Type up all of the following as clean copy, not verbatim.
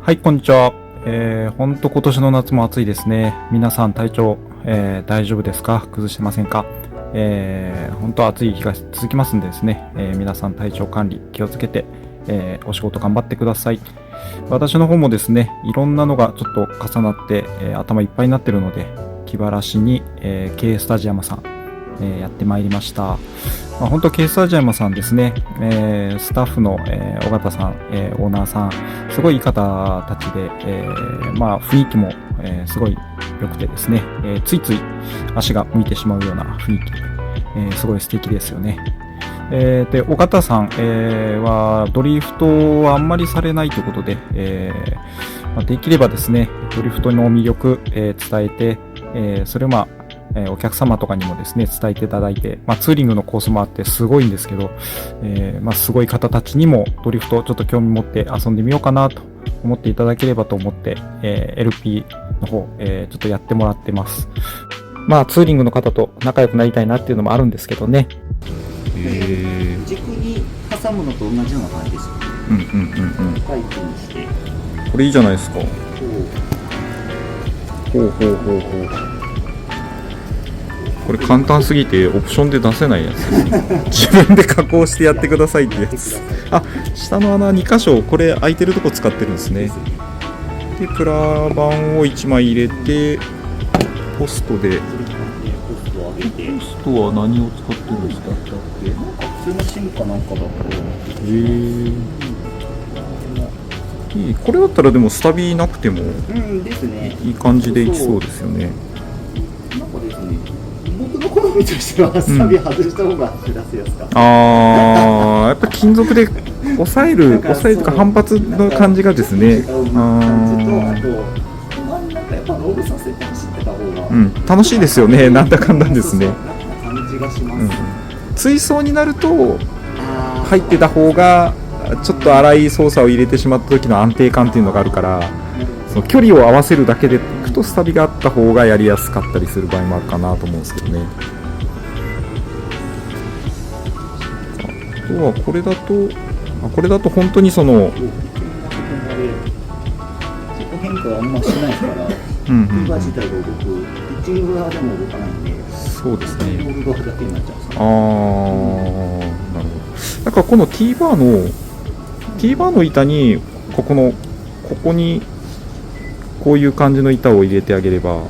はい、こんにちは。ほんと今年の夏も暑いですね。皆さん体調、大丈夫ですか？崩してませんか？ほんと暑い日が続きますんでですね、皆さん体調管理気をつけて、お仕事頑張ってください。私の方もですね、いろんなのがちょっと重なって、頭いっぱいになってるので、気晴らしに、K スタジアムさん、やってまいりました。本当 K スタジアムさんですね、スタッフの、尾形さん、オーナーさん、すごいいい方たちで、雰囲気も、すごい良くてですね、ついつい足が向いてしまうような雰囲気で、すごい素敵ですよね。で、尾形さん、はドリフトはあんまりされないということで、できればですね、ドリフトの魅力、伝えて、それをお客様とかにもですね、伝えていただいて、ツーリングのコースもあってすごいんですけど、すごい方たちにもドリフトちょっと興味持って遊んでみようかなと思っていただければと思って、LP の方、ちょっとやってもらってます。ツーリングの方と仲良くなりたいなっていうのもあるんですけどね。軸に挟むのと同じような感じですよね。タイプにして。これいいじゃないですか。ほう。これ簡単すぎてオプションで出せないやつですね。自分で加工してやってくださいってやつ。下の穴2箇所、これ空いてるとこ使ってるんですね。で、プラ板を1枚入れて、ポストで。ポストは何を使ってるんですか？普通の芯かなんかだと。これだったらでもスタビなくてもいい感じでいきそうですよね。なんかですね、僕の好みとしてはスタビ外した方が走らせやすかった。やっぱ金属で抑えるとか反発の感じがですね。感じと、あとなんかやっぱロールさせて走ってた方が、楽しいですよね。なんだかんだですね。感じがします。追走になると入ってた方がちょっと荒い操作を入れてしまった時の安定感っていうのがあるから、その距離を合わせるだけでいくとスタビがあった方がやりやすかったりする場合もあるかなと思うんですけどね。あとはこれだと本当にその変化はあんましないから、ピーバー自体が動く、ピッチング側でも動かないんで、そうですね。ボール側だけになっちゃうんですね。なるほど。だからこの T バーの板にここにこういう感じの板を入れてあげれば、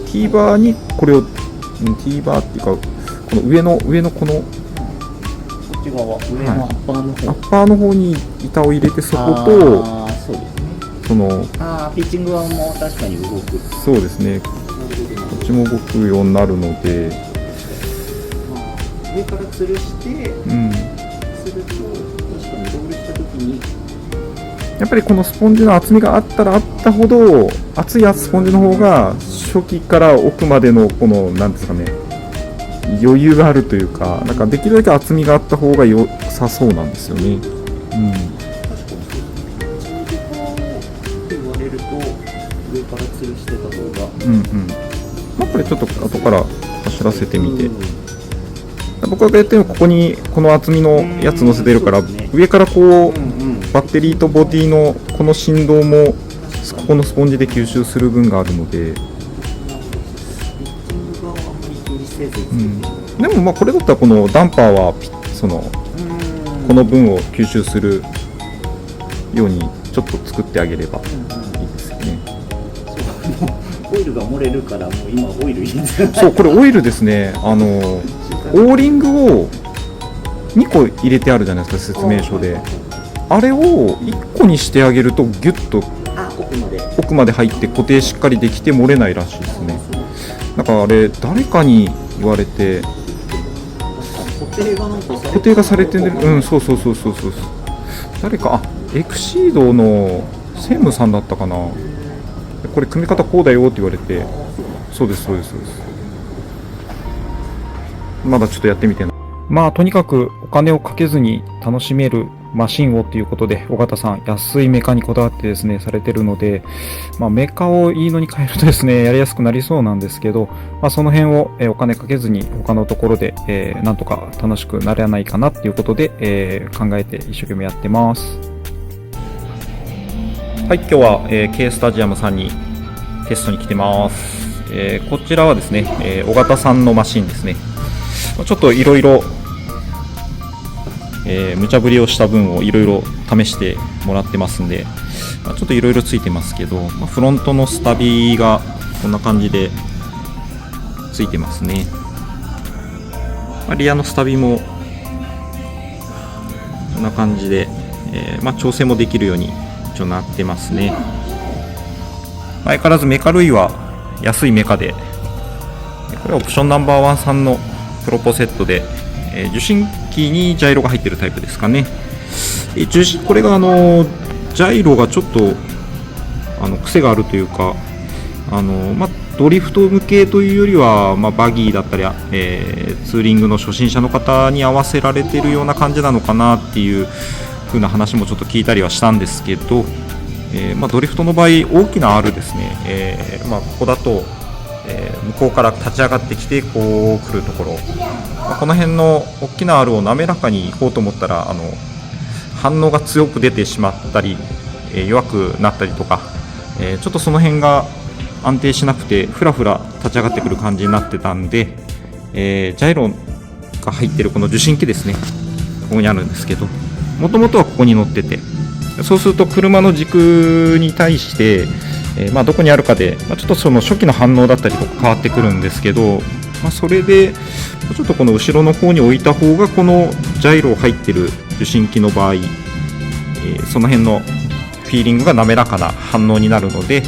T バーにこれを T バーっていうか、この上のこのこっち側、上のアッパーの方、アッパーの方に板を入れて、そことそうですね、そのピッチング側も確かに動く。そうですね、こっちも動くようになるので、上から吊るして、すると確かにロールした時にやっぱりこのスポンジの厚みがあったらあったほど、厚いスポンジの方が初期から奥までのこのなんですかね、余裕があるというか、なんかできるだけ厚みがあった方が良さそうなんですよね。確かに言われると上から吊るしてた方が、これちょっと後から走らせてみて、僕がやってるのはここにこの厚みのやつ乗せてるから、上からこうバッテリーとボディのこの振動もここのスポンジで吸収する分があるので、でもこれだったらこのダンパーはこの分を吸収するようにちょっと作ってあげればいいですよね。オイルが漏れるから、もう今オイル入れてない。そう、これオイルですね。オーリングを2個入れてあるじゃないですか、説明書で。あれを1個にしてあげるとギュッと奥まで入って固定しっかりできて漏れないらしいですね。なんかあれ誰かに言われて、固定がされてる。そう誰か、エクシードの専務さんだったかな。これ組み方こうだよって言われて、そうです。まだちょっとやってみてない。とにかくお金をかけずに楽しめるマシンをということで、尾形さん安いメカにこだわってですねされてるので、メカをいいのに変えるとですねやりやすくなりそうなんですけど、その辺をお金かけずに他のところでなんとか楽しくならないかなっていうことで考えて一生懸命やってます。はい、今日は、K スタジアムさんにテストに来てます。こちらはですね、尾形さんのマシンですね。ちょっといろいろ無茶ぶりをした分をいろいろ試してもらってますんで、ちょっといろいろついてますけど、フロントのスタビがこんな感じでついてますね。リアのスタビもこんな感じで、調整もできるように一応なってますね。相変わらずメカ類は安いメカで、これはオプションナンバーワンさんのプロポセットで、受信機にジャイロが入ってるタイプですかね。これがジャイロがちょっと癖があるというか、ドリフト向けというよりは、バギーだったり、ツーリングの初心者の方に合わせられているような感じなのかなっていう風な話もちょっと聞いたりはしたんですけど、ドリフトの場合大きな R ですね、ここだと、向こうから立ち上がってきてこう来るところ、この辺の大きな R を滑らかにいこうと思ったら反応が強く出てしまったり、弱くなったりとか、ちょっとその辺が安定しなくてふらふら立ち上がってくる感じになってたんで、ジャイロが入ってるこの受信機ですね、ここにあるんですけど、もともとはここに乗ってて、そうすると車の軸に対して、どこにあるかで、ちょっとその初期の反応だったりとか変わってくるんですけど、それでちょっとこの後ろの方に置いた方がこのジャイロ入ってる受信機の場合、その辺のフィーリングが滑らかな反応になるので、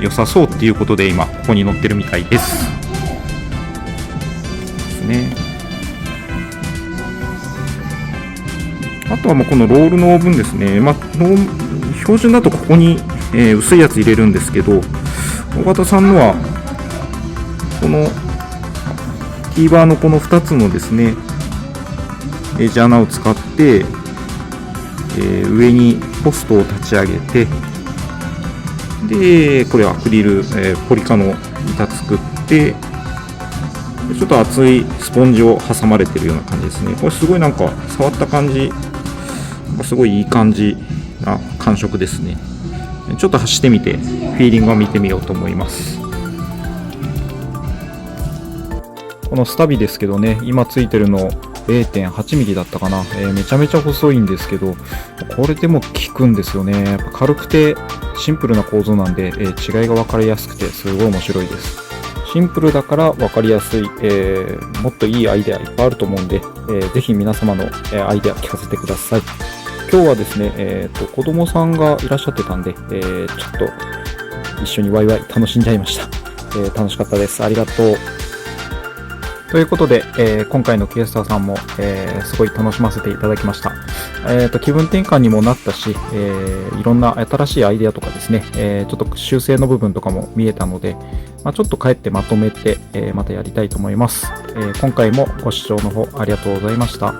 良さそうっていうことで今ここに乗ってるみたいですね。あとはもうこのロールの部分ですね、標準だとここに、薄いやつ入れるんですけど、尾形さんのはこの T バーのこの2つのですねエッジ穴を使って、上にポストを立ち上げて、でこれアクリル、ポリカの板作って、ちょっと厚いスポンジを挟まれてるような感じですね。これすごいなんか触った感じ、すごいいい感じな感触ですね。ちょっと走ってみてフィーリングを見てみようと思います。このスタビですけどね、今ついてるの 0.8 ミリだったかな、めちゃめちゃ細いんですけど、これでも効くんですよね。やっぱ軽くてシンプルな構造なんで、違いが分かりやすくてすごい面白いです。シンプルだから分かりやすい、もっといいアイデアいっぱいあると思うんで、ぜひ皆様の、アイデア聞かせてください。今日はですね、子供さんがいらっしゃってたんで、ちょっと一緒にワイワイ楽しんじゃいました。楽しかったです。ありがとう。ということで、今回のケースターさんも、すごい楽しませていただきました。気分転換にもなったし、いろんな新しいアイデアとかですね、ちょっと修正の部分とかも見えたので、ちょっと帰ってまとめて、またやりたいと思います。今回もご視聴の方ありがとうございました。